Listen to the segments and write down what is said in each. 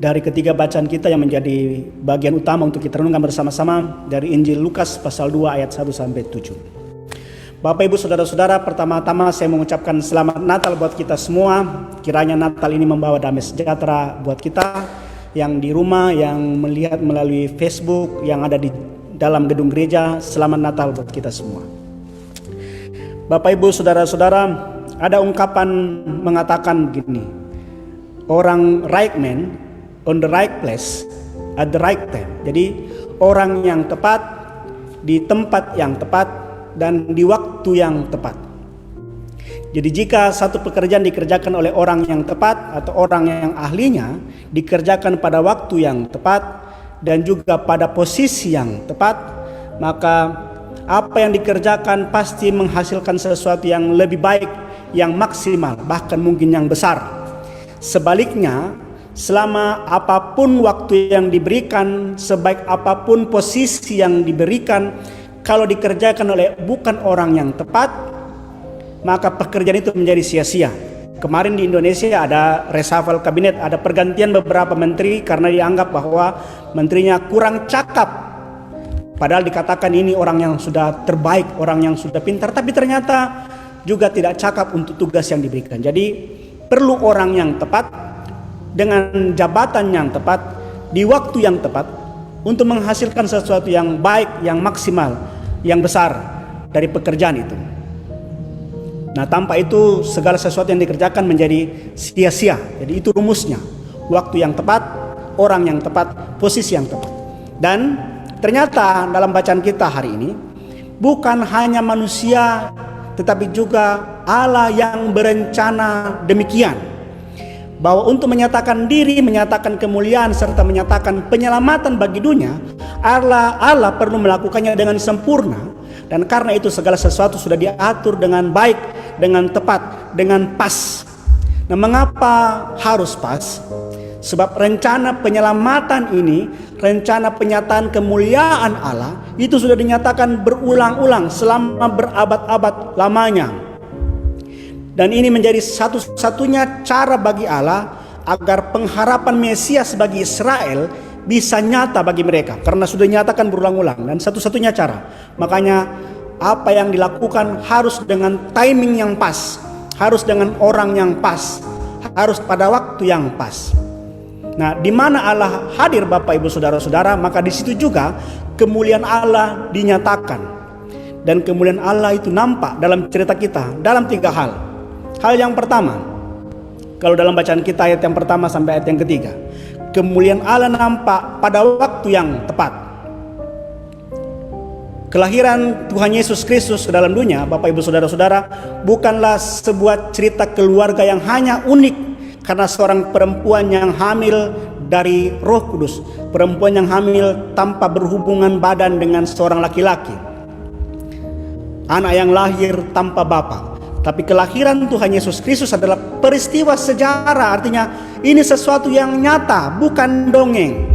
Dari ketiga bacaan kita yang menjadi bagian utama untuk kita renungkan bersama-sama dari Injil Lukas pasal 2 ayat 1-7. Bapak Ibu Saudara-saudara, pertama-tama saya mengucapkan selamat Natal buat kita semua. Kiranya Natal ini membawa damai sejahtera buat kita yang di rumah, yang melihat melalui Facebook, yang ada di dalam gedung gereja. Selamat Natal buat kita semua. Bapak Ibu Saudara-saudara, ada ungkapan mengatakan begini, orang right man on the right place at the right time. Jadi orang yang tepat di tempat yang tepat dan di waktu yang tepat. Jadi jika satu pekerjaan dikerjakan oleh orang yang tepat atau orang yang ahlinya dikerjakan pada waktu yang tepat dan juga pada posisi yang tepat, maka apa yang dikerjakan pasti menghasilkan sesuatu yang lebih baik, yang maksimal, bahkan mungkin yang besar. Sebaliknya, selama apapun waktu yang diberikan, sebaik apapun posisi yang diberikan, kalau dikerjakan oleh bukan orang yang tepat, maka pekerjaan itu menjadi sia-sia. Kemarin di Indonesia ada reshuffle kabinet, ada pergantian beberapa menteri karena dianggap bahwa menterinya kurang cakap. Padahal dikatakan ini orang yang sudah terbaik, orang yang sudah pintar, tapi ternyata juga tidak cakap untuk tugas yang diberikan. Jadi perlu orang yang tepat, dengan jabatan yang tepat, di waktu yang tepat, untuk menghasilkan sesuatu yang baik, yang maksimal, yang besar dari pekerjaan itu. Nah, tanpa itu segala sesuatu yang dikerjakan menjadi sia-sia. Jadi itu rumusnya, waktu yang tepat, orang yang tepat, posisi yang tepat. Dan ternyata dalam bacaan kita hari ini, bukan hanya manusia, tetapi juga Allah yang berencana demikian, bahwa untuk menyatakan diri, menyatakan kemuliaan, serta menyatakan penyelamatan bagi dunia, Allah perlu melakukannya dengan sempurna. Dan karena itu segala sesuatu sudah diatur dengan baik, dengan tepat, dengan pas. Nah, mengapa harus pas? Sebab rencana penyelamatan ini, rencana penyataan kemuliaan Allah, itu sudah dinyatakan berulang-ulang selama berabad-abad lamanya. Dan ini menjadi satu-satunya cara bagi Allah agar pengharapan Mesias bagi Israel bisa nyata bagi mereka, karena sudah dinyatakan berulang-ulang, dan satu-satunya cara. Makanya apa yang dilakukan harus dengan timing yang pas, harus dengan orang yang pas, harus pada waktu yang pas. Nah, di mana Allah hadir Bapak Ibu Saudara-saudara, maka di situ juga kemuliaan Allah dinyatakan. Dan kemuliaan Allah itu nampak dalam cerita kita dalam 3 hal. Hal yang pertama, kalau dalam bacaan kita ayat yang pertama sampai ayat yang ketiga, kemuliaan Allah nampak pada waktu yang tepat. Kelahiran Tuhan Yesus Kristus ke dalam dunia, Bapak Ibu Saudara-saudara, bukanlah sebuah cerita keluarga yang hanya unik karena seorang perempuan yang hamil dari Roh Kudus, perempuan yang hamil tanpa berhubungan badan dengan seorang laki-laki, anak yang lahir tanpa bapa. Tapi kelahiran Tuhan Yesus Kristus adalah peristiwa sejarah, artinya ini sesuatu yang nyata, bukan dongeng.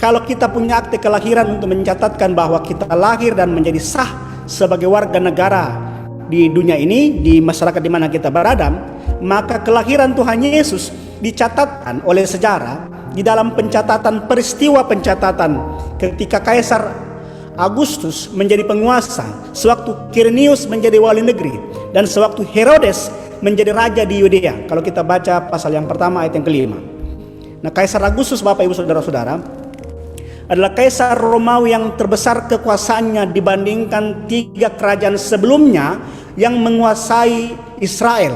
Kalau kita punya akte kelahiran untuk mencatatkan bahwa kita lahir dan menjadi sah sebagai warga negara di dunia ini, di masyarakat di mana kita berada, maka kelahiran Tuhan Yesus dicatatkan oleh sejarah di dalam pencatatan peristiwa pencatatan ketika Kaisar Agustus menjadi penguasa, sewaktu Quirinius menjadi wali negeri, dan sewaktu Herodes menjadi raja di Yudea. Kalau kita baca pasal yang pertama ayat yang kelima. Nah, Kaisar Agustus, Bapak Ibu Saudara-saudara, adalah Kaisar Romawi yang terbesar kekuasaannya dibandingkan 3 kerajaan sebelumnya yang menguasai Israel.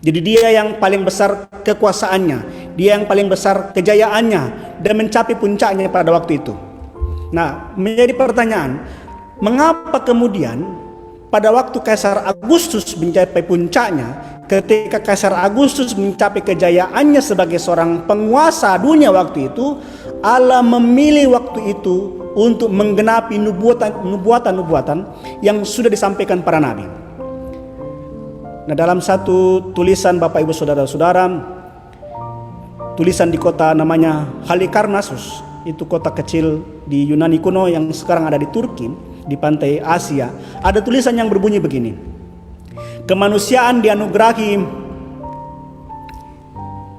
Jadi dia yang paling besar kekuasaannya, dia yang paling besar kejayaannya, dan mencapai puncaknya pada waktu itu. Nah, menjadi pertanyaan, mengapa kemudian pada waktu Kaisar Agustus mencapai puncaknya, ketika Kaisar Agustus mencapai kejayaannya sebagai seorang penguasa dunia waktu itu, Allah memilih waktu itu untuk menggenapi nubuatan-nubuatan yang sudah disampaikan para nabi. Nah, dalam satu tulisan Bapak Ibu Saudara-saudara, tulisan di kota namanya Halikarnassus, itu kota kecil di Yunani kuno yang sekarang ada di Turki, di pantai Asia, ada tulisan yang berbunyi begini: Kemanusiaan dianugerahi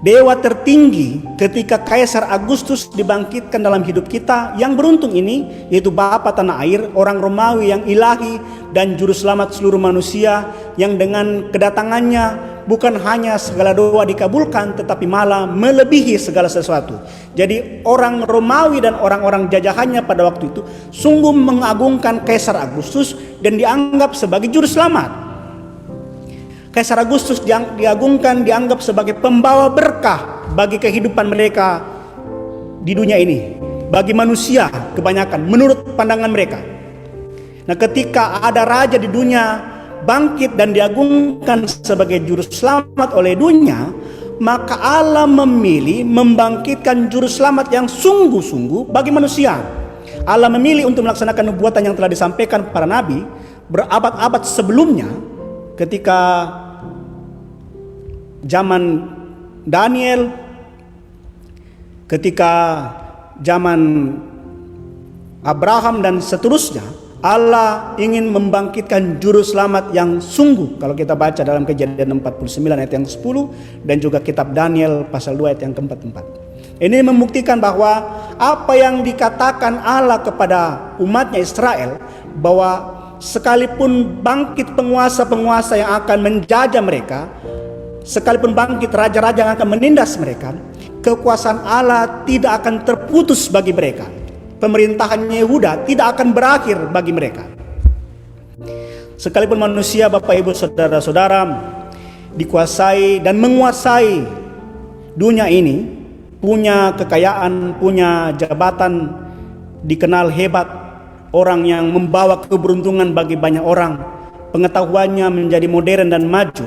dewa tertinggi ketika Kaisar Agustus dibangkitkan dalam hidup kita. Yang beruntung ini yaitu Bapa tanah air, orang Romawi yang ilahi dan juru selamat seluruh manusia, yang dengan kedatangannya bukan hanya segala doa dikabulkan, tetapi malah melebihi segala sesuatu. Jadi orang Romawi dan orang-orang jajahannya pada waktu itu sungguh mengagungkan Kaisar Agustus dan dianggap sebagai juru selamat. Kaisar Agustus diagungkan, dianggap sebagai pembawa berkah bagi kehidupan mereka di dunia ini, bagi manusia kebanyakan menurut pandangan mereka. Nah, ketika ada raja di dunia bangkit dan diagungkan sebagai juru selamat oleh dunia, maka Allah memilih membangkitkan juru selamat yang sungguh-sungguh bagi manusia. Allah memilih untuk melaksanakan nubuatan yang telah disampaikan para nabi berabad-abad sebelumnya, ketika zaman Daniel, ketika zaman Abraham dan seterusnya. Allah ingin membangkitkan juru selamat yang sungguh. Kalau kita baca dalam Kejadian 49 ayat yang 10 dan juga kitab Daniel pasal 2 ayat yang ke-44. Ini membuktikan bahwa apa yang dikatakan Allah kepada umatnya Israel, bahwa sekalipun bangkit penguasa-penguasa yang akan menjajah mereka, sekalipun bangkit raja-raja yang akan menindas mereka, kekuasaan Allah tidak akan terputus bagi mereka. Pemerintahan Yehuda tidak akan berakhir bagi mereka. Sekalipun manusia, Bapak Ibu Saudara-saudara, dikuasai dan menguasai dunia ini, punya kekayaan, punya jabatan, dikenal hebat, orang yang membawa keberuntungan bagi banyak orang, pengetahuannya menjadi modern dan maju.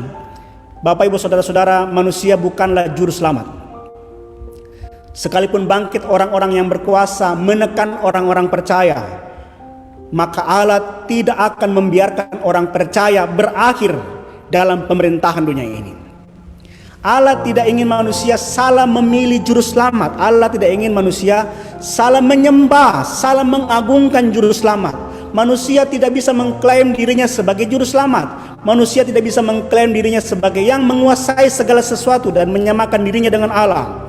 Bapak Ibu Saudara-saudara, manusia bukanlah juru selamat. Sekalipun bangkit orang-orang yang berkuasa menekan orang-orang percaya, maka Allah tidak akan membiarkan orang percaya berakhir dalam pemerintahan dunia ini. Allah tidak ingin manusia salah memilih juru selamat. Allah tidak ingin manusia salah menyembah, salah mengagungkan juru selamat. Manusia tidak bisa mengklaim dirinya sebagai juru selamat. Manusia tidak bisa mengklaim dirinya sebagai yang menguasai segala sesuatu dan menyamakan dirinya dengan Allah.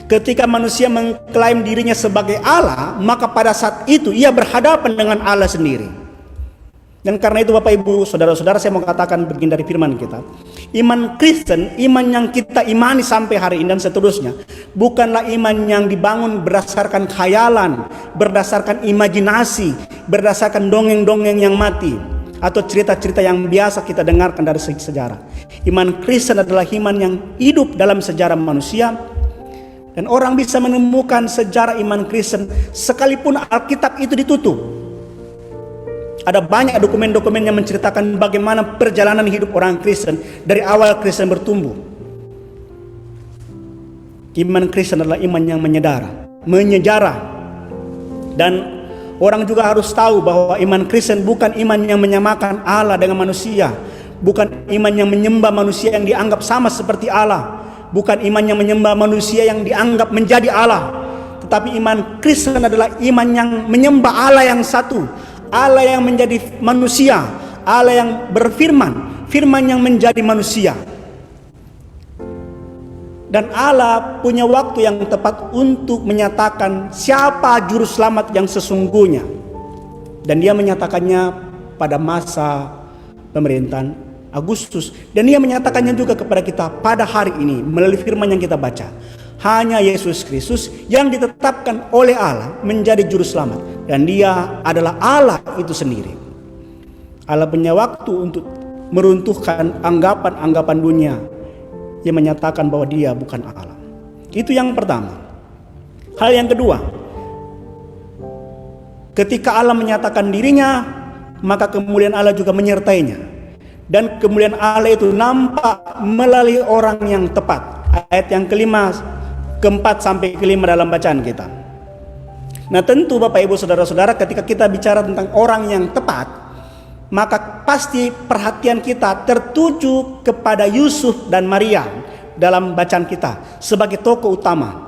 Ketika manusia mengklaim dirinya sebagai Allah, maka pada saat itu ia berhadapan dengan Allah sendiri. Dan karena itu Bapak Ibu Saudara-saudara, saya mau katakan begini dari firman kita. Iman Kristen, iman yang kita imani sampai hari ini dan seterusnya, bukanlah iman yang dibangun berdasarkan khayalan, berdasarkan imajinasi, berdasarkan dongeng-dongeng yang mati, atau cerita-cerita yang biasa kita dengarkan dari sejarah. Iman Kristen adalah iman yang hidup dalam sejarah manusia. Dan orang bisa menemukan sejarah iman Kristen sekalipun Alkitab itu ditutup. Ada banyak dokumen-dokumen yang menceritakan bagaimana perjalanan hidup orang Kristen dari awal Kristen bertumbuh. Iman Kristen adalah iman yang menyejarah. Dan orang juga harus tahu bahwa iman Kristen bukan iman yang menyamakan Allah dengan manusia, bukan iman yang menyembah manusia yang dianggap sama seperti Allah, bukan iman yang menyembah manusia yang dianggap menjadi Allah. Tetapi iman Kristen adalah iman yang menyembah Allah yang satu, Allah yang menjadi manusia, Allah yang berfirman, firman yang menjadi manusia. Dan Allah punya waktu yang tepat untuk menyatakan siapa juru selamat yang sesungguhnya. Dan dia menyatakannya pada masa pemerintahan Agustus, dan dia menyatakannya juga kepada kita pada hari ini melalui firman yang kita baca. Hanya Yesus Kristus yang ditetapkan oleh Allah menjadi juru selamat, dan dia adalah Allah itu sendiri. Allah punya waktu untuk meruntuhkan anggapan-anggapan dunia yang menyatakan bahwa dia bukan Allah. Itu yang pertama. Hal yang kedua, ketika Allah menyatakan dirinya, maka kemuliaan Allah juga menyertainya. Dan kemuliaan Allah itu nampak melalui orang yang tepat. Ayat yang keempat sampai kelima dalam bacaan kita. Nah, tentu Bapak Ibu Saudara-saudara, ketika kita bicara tentang orang yang tepat, maka pasti perhatian kita tertuju kepada Yusuf dan Maria dalam bacaan kita sebagai tokoh utama.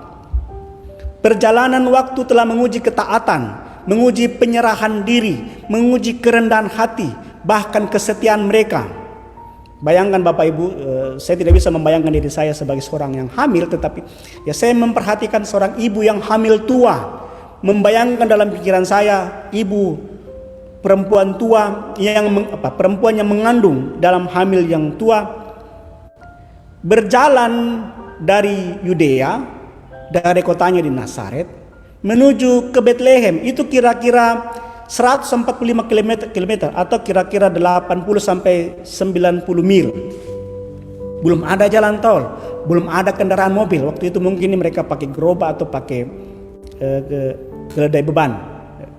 Perjalanan waktu telah menguji ketaatan, menguji penyerahan diri, menguji kerendahan hati, bahkan kesetiaan mereka. Bayangkan Bapak Ibu, saya tidak bisa membayangkan diri saya sebagai seorang yang hamil, tetapi ya saya memperhatikan seorang ibu yang hamil tua. Membayangkan dalam pikiran saya ibu perempuan tua perempuan yang mengandung dalam hamil yang tua, berjalan dari Yudea, dari kotanya di Nazaret menuju ke Bethlehem. Itu kira-kira 145 km atau kira-kira 80 sampai 90 mil. Belum ada jalan tol, belum ada kendaraan mobil. Waktu itu mungkin mereka pakai gerobak atau pakai keledai beban.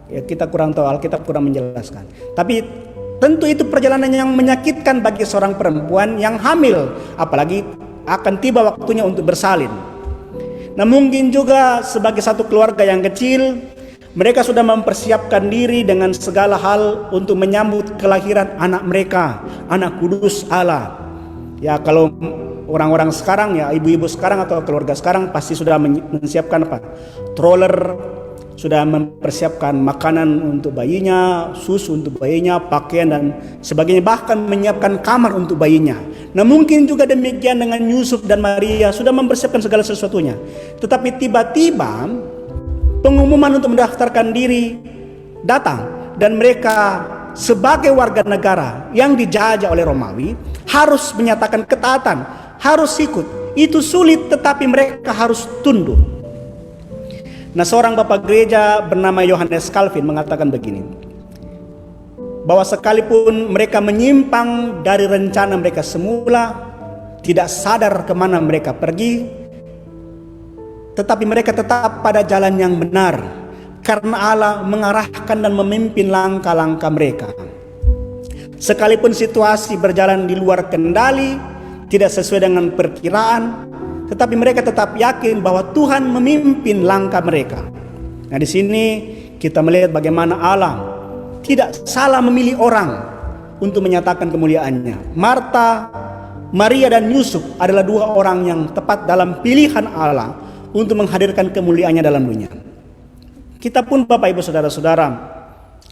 Ya, kita kurang tahu, Alkitab kurang menjelaskan. Tapi tentu itu perjalanan yang menyakitkan bagi seorang perempuan yang hamil, apalagi akan tiba waktunya untuk bersalin. Nah, mungkin juga sebagai satu keluarga yang kecil, mereka sudah mempersiapkan diri dengan segala hal untuk menyambut kelahiran anak mereka, anak kudus Allah. Ya, kalau orang-orang sekarang, ya ibu-ibu sekarang atau keluarga sekarang pasti sudah menyiapkan stroller, sudah mempersiapkan makanan untuk bayinya, susu untuk bayinya, pakaian dan sebagainya, bahkan menyiapkan kamar untuk bayinya. Nah, mungkin juga demikian dengan Yusuf dan Maria, sudah mempersiapkan segala sesuatunya. Tetapi tiba-tiba pengumuman untuk mendaftarkan diri datang, dan mereka sebagai warga negara yang dijajah oleh Romawi harus menyatakan ketaatan, harus ikut. Itu sulit, tetapi mereka harus tunduk. Nah, seorang bapak gereja bernama Yohanes Calvin mengatakan begini, bahwa sekalipun mereka menyimpang dari rencana mereka semula, tidak sadar kemana mereka pergi, tetapi mereka tetap pada jalan yang benar, karena Allah mengarahkan dan memimpin langkah-langkah mereka. Sekalipun situasi berjalan di luar kendali, tidak sesuai dengan perkiraan, tetapi mereka tetap yakin bahwa Tuhan memimpin langkah mereka. Nah, di sini kita melihat bagaimana Allah tidak salah memilih orang untuk menyatakan kemuliaannya. Marta, Maria dan Yusuf adalah dua orang yang tepat dalam pilihan Allah untuk menghadirkan kemuliaannya dalam dunia. Kita pun Bapak Ibu Saudara-saudara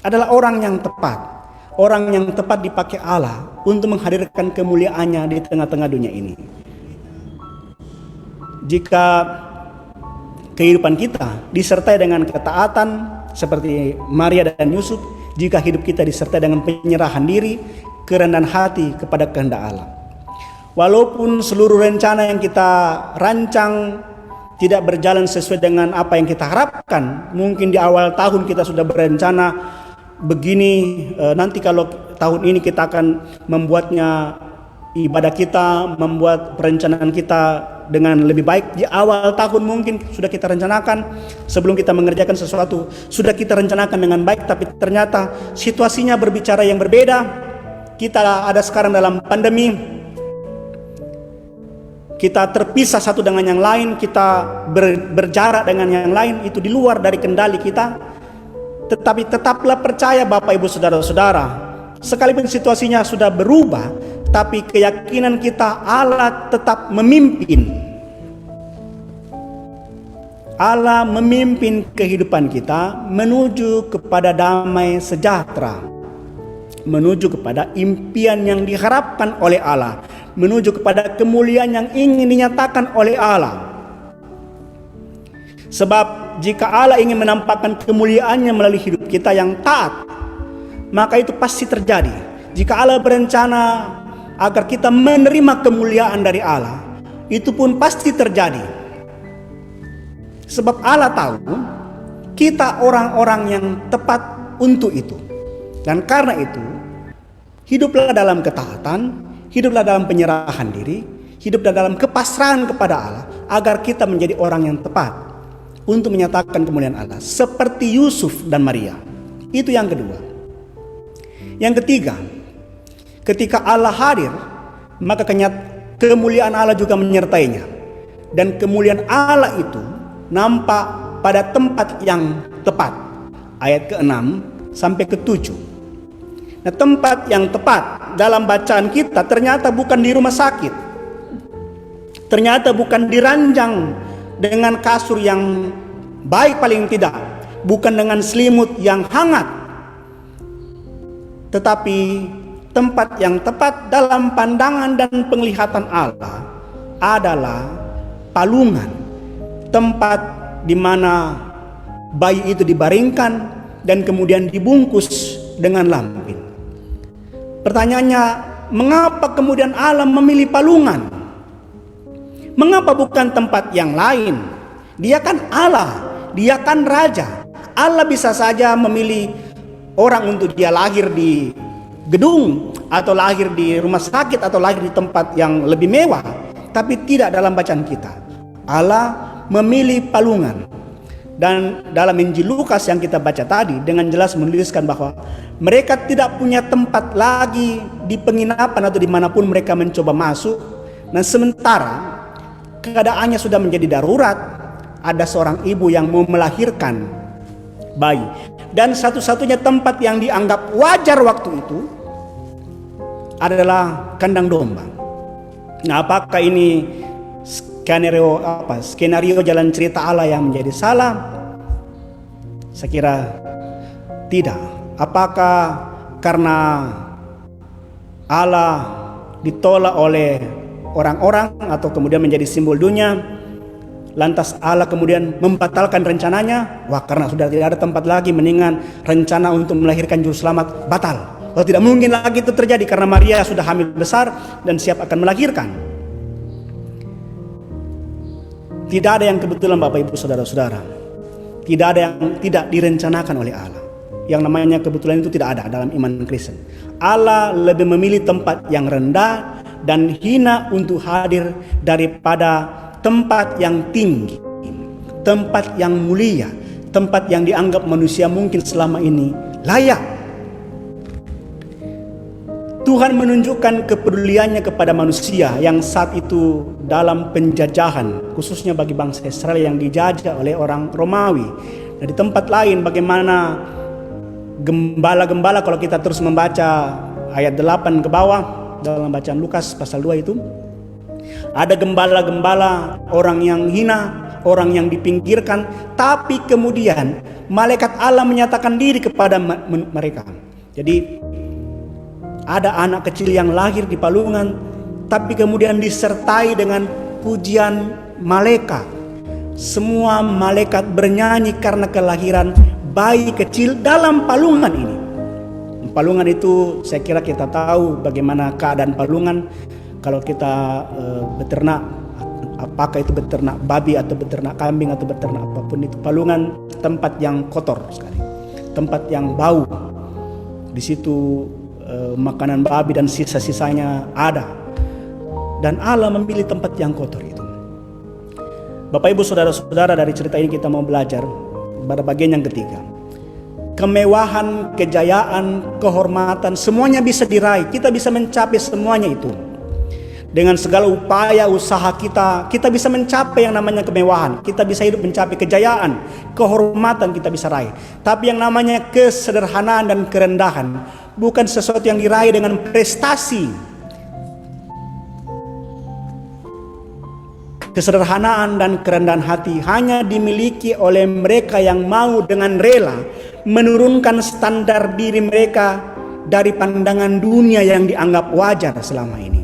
adalah orang yang tepat. Orang yang tepat dipakai Allah untuk menghadirkan kemuliaannya di tengah-tengah dunia ini. Jika kehidupan kita disertai dengan ketaatan seperti Maria dan Yusuf, jika hidup kita disertai dengan penyerahan diri, kerendahan hati kepada kehendak Allah. Walaupun seluruh rencana yang kita rancang tidak berjalan sesuai dengan apa yang kita harapkan. Mungkin di awal tahun kita sudah berencana begini, nanti kalau tahun ini kita akan membuatnya ibadah kita, membuat perencanaan kita dengan lebih baik. Di awal tahun mungkin sudah kita rencanakan, sebelum kita mengerjakan sesuatu sudah kita rencanakan dengan baik, tapi ternyata situasinya berbicara yang berbeda. Kita ada sekarang dalam pandemi, kita terpisah satu dengan yang lain, kita berjarak dengan yang lain, itu di luar dari kendali kita. Tetapi tetaplah percaya Bapak Ibu Saudara-saudara, sekalipun situasinya sudah berubah, tapi keyakinan kita Allah tetap memimpin. Allah memimpin kehidupan kita menuju kepada damai sejahtera, menuju kepada impian yang diharapkan oleh Allah, menuju kepada kemuliaan yang ingin dinyatakan oleh Allah. Sebab jika Allah ingin menampakkan kemuliaannya melalui hidup kita yang taat, maka itu pasti terjadi. Jika Allah berencana agar kita menerima kemuliaan dari Allah, itu pun pasti terjadi. Sebab Allah tahu kita orang-orang yang tepat untuk itu. Dan karena itu, hiduplah dalam ketaatan, hiduplah dalam penyerahan diri, hiduplah dalam kepasrahan kepada Allah, agar kita menjadi orang yang tepat untuk menyatakan kemuliaan Allah seperti Yusuf dan Maria. Itu yang kedua. Yang ketiga, ketika Allah hadir, maka kemuliaan Allah juga menyertainya. Dan kemuliaan Allah itu nampak pada tempat yang tepat. Ayat ke-6 sampai ke-7. Nah, tempat yang tepat dalam bacaan kita ternyata bukan di rumah sakit. Ternyata bukan di ranjang dengan kasur yang baik paling tidak, bukan dengan selimut yang hangat, tetapi tempat yang tepat dalam pandangan dan penglihatan Allah adalah palungan, tempat di mana bayi itu dibaringkan dan kemudian dibungkus dengan lampin. Pertanyaannya, mengapa kemudian Allah memilih palungan? Mengapa bukan tempat yang lain? Dia kan Allah, dia kan Raja. Allah bisa saja memilih orang untuk dia lahir di gedung, atau lahir di rumah sakit, atau lahir di tempat yang lebih mewah. Tapi tidak dalam bacaan kita. Allah memilih palungan. Dan dalam Injil Lukas yang kita baca tadi dengan jelas menuliskan bahwa mereka tidak punya tempat lagi di penginapan atau dimanapun mereka mencoba masuk. Nah, sementara keadaannya sudah menjadi darurat, ada seorang ibu yang mau melahirkan bayi, dan satu-satunya tempat yang dianggap wajar waktu itu adalah kandang domba. Nah, apakah ini skenario jalan cerita Allah yang menjadi salah? Saya kira tidak. Apakah karena Allah ditolak oleh orang-orang atau kemudian menjadi simbol dunia, lantas Allah kemudian membatalkan rencananya? Wah, karena sudah tidak ada tempat lagi, mendingan rencana untuk melahirkan juru selamat batal. Oh, tidak mungkin lagi itu terjadi karena Maria sudah hamil besar dan siap akan melahirkan. Tidak ada yang kebetulan, Bapak Ibu Saudara-saudara. Tidak ada yang tidak direncanakan oleh Allah. Yang namanya kebetulan itu tidak ada dalam iman Kristen. Allah lebih memilih tempat yang rendah dan hina untuk hadir daripada tempat yang tinggi, tempat yang mulia, tempat yang dianggap manusia mungkin selama ini layak. Tuhan menunjukkan kepeduliannya kepada manusia yang saat itu dalam penjajahan, khususnya bagi bangsa Israel yang dijajah oleh orang Romawi. Nah, di tempat lain bagaimana gembala-gembala, kalau kita terus membaca ayat 8 ke bawah dalam bacaan Lukas pasal 2 itu, ada gembala-gembala orang yang hina, orang yang dipinggirkan, tapi kemudian malaikat Allah menyatakan diri kepada mereka. Jadi ada anak kecil yang lahir di palungan, tapi kemudian disertai dengan pujian malaikat. Semua malaikat bernyanyi karena kelahiran bayi kecil dalam palungan ini. Palungan itu saya kira kita tahu bagaimana keadaan palungan. Kalau kita beternak, apakah itu beternak babi atau beternak kambing atau beternak apapun itu, palungan tempat yang kotor sekali, tempat yang bau. Di situ makanan babi dan sisa-sisanya ada, dan Allah memilih tempat yang kotor itu. Bapak Ibu Saudara-saudara, dari cerita ini kita mau belajar pada bagian yang ketiga. Kemewahan, kejayaan, kehormatan, semuanya bisa diraih. Kita bisa mencapai semuanya itu. Dengan segala upaya usaha kita bisa mencapai yang namanya kemewahan. Kita bisa hidup mencapai kejayaan, kehormatan kita bisa raih. Tapi yang namanya kesederhanaan dan kerendahan bukan sesuatu yang diraih dengan prestasi. Kesederhanaan dan kerendahan hati hanya dimiliki oleh mereka yang mau dengan rela menurunkan standar diri mereka dari pandangan dunia yang dianggap wajar selama ini.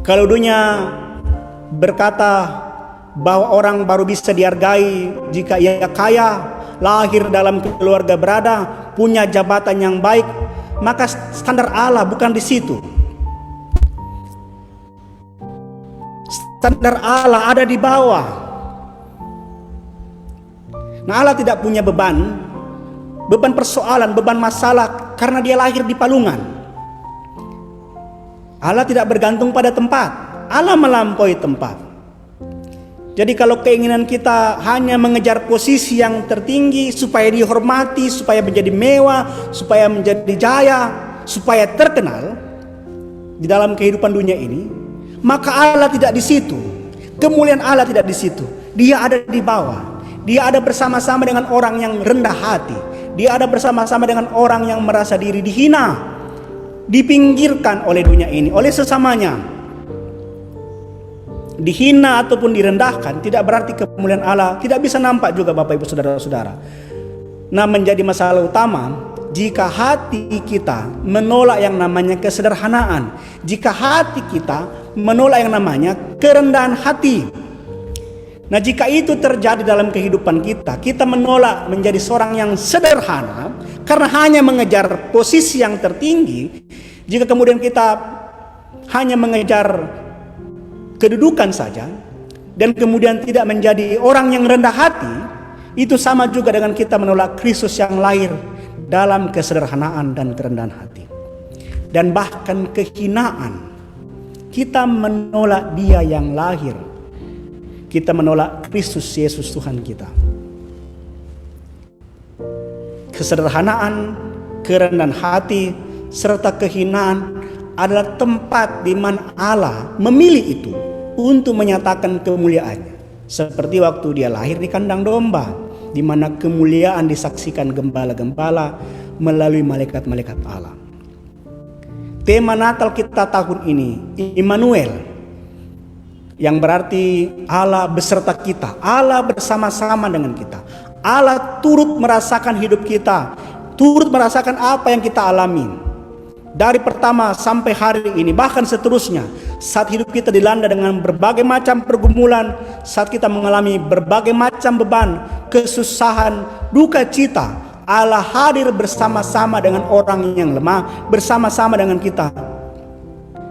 Kalau dunia berkata bahwa orang baru bisa dihargai jika ia kaya, lahir dalam keluarga berada, punya jabatan yang baik, maka standar Allah bukan di situ. Standar Allah ada di bawah. Nah, Allah tidak punya beban persoalan, beban masalah karena dia lahir di palungan. Allah tidak bergantung pada tempat. Allah melampaui tempat. Jadi kalau keinginan kita hanya mengejar posisi yang tertinggi supaya dihormati, supaya menjadi mewah, supaya menjadi jaya, supaya terkenal di dalam kehidupan dunia ini, maka Allah tidak di situ. Kemuliaan Allah tidak di situ. Dia ada di bawah. Dia ada bersama-sama dengan orang yang rendah hati. Dia ada bersama-sama dengan orang yang merasa diri dihina, dipinggirkan oleh dunia ini, oleh sesamanya. Dihina ataupun direndahkan tidak berarti kemuliaan Allah tidak bisa nampak juga, Bapak Ibu Saudara-saudara. Nah, menjadi masalah utama jika hati kita menolak yang namanya kesederhanaan, jika hati kita menolak yang namanya kerendahan hati. Nah, jika itu terjadi dalam kehidupan kita, kita menolak menjadi seorang yang sederhana karena hanya mengejar posisi yang tertinggi. Jika kemudian kita hanya mengejar kedudukan saja dan kemudian tidak menjadi orang yang rendah hati, itu sama juga dengan kita menolak Kristus yang lahir dalam kesederhanaan dan kerendahan hati. Dan bahkan kehinaan, kita menolak Dia yang lahir, kita menolak Kristus Yesus Tuhan kita. Kesederhanaan, kerendahan hati, serta kehinaan adalah tempat di mana Allah memilih itu untuk menyatakan kemuliaannya. Seperti waktu Dia lahir di kandang domba, di mana kemuliaan disaksikan gembala-gembala melalui malaikat-malaikat Allah. Tema Natal kita tahun ini, Immanuel, yang berarti Allah beserta kita, Allah bersama-sama dengan kita. Allah turut merasakan hidup kita, turut merasakan apa yang kita alami. Dari pertama sampai hari ini, bahkan seterusnya, saat hidup kita dilanda dengan berbagai macam pergumulan, saat kita mengalami berbagai macam beban, kesusahan, duka cita, Allah hadir bersama-sama dengan orang yang lemah, bersama-sama dengan kita.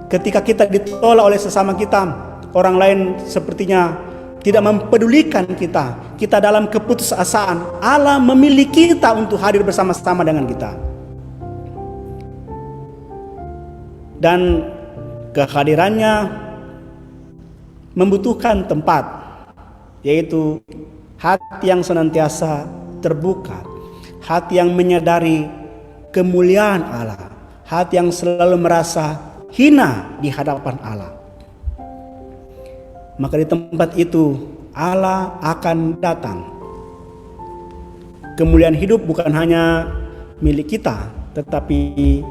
Ketika kita ditolak oleh sesama kita, orang lain sepertinya tidak mempedulikan kita, kita dalam keputusasaan, Allah memilih kita untuk hadir bersama-sama dengan kita. Dan kehadirannya membutuhkan tempat, yaitu hati yang senantiasa terbuka, hati yang menyadari kemuliaan Allah, hati yang selalu merasa hina di hadapan Allah. Maka di tempat itu Allah akan datang. Kemuliaan hidup bukan hanya milik kita, tetapi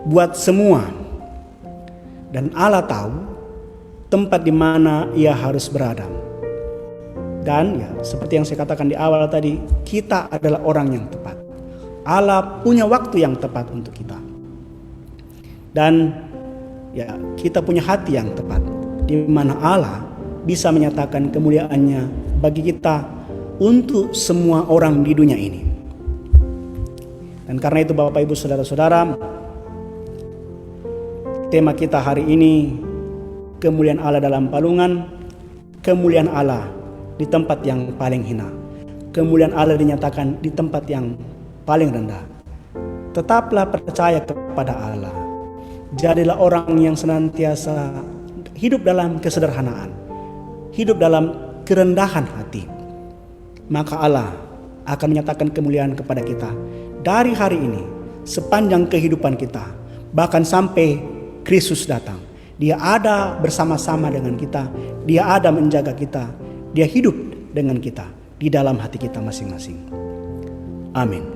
buat semua. Dan Allah tahu tempat di mana Ia harus berada. Dan ya, seperti yang saya katakan di awal tadi, kita adalah orang yang tepat. Allah punya waktu yang tepat untuk kita. Dan ya, kita punya hati yang tepat, di mana Allah bisa menyatakan kemuliaannya bagi kita untuk semua orang di dunia ini. Dan karena itu Bapak Ibu Saudara-saudara, tema kita hari ini, kemuliaan Allah dalam palungan, kemuliaan Allah di tempat yang paling hina, kemuliaan Allah dinyatakan di tempat yang paling rendah. Tetaplah percaya kepada Allah, jadilah orang yang senantiasa hidup dalam kesederhanaan, hidup dalam kerendahan hati. Maka Allah akan menyatakan kemuliaan kepada kita dari hari ini, sepanjang kehidupan kita, bahkan sampai Kristus datang. Dia ada bersama-sama dengan kita, Dia ada menjaga kita, Dia hidup dengan kita di dalam hati kita masing-masing. Amin.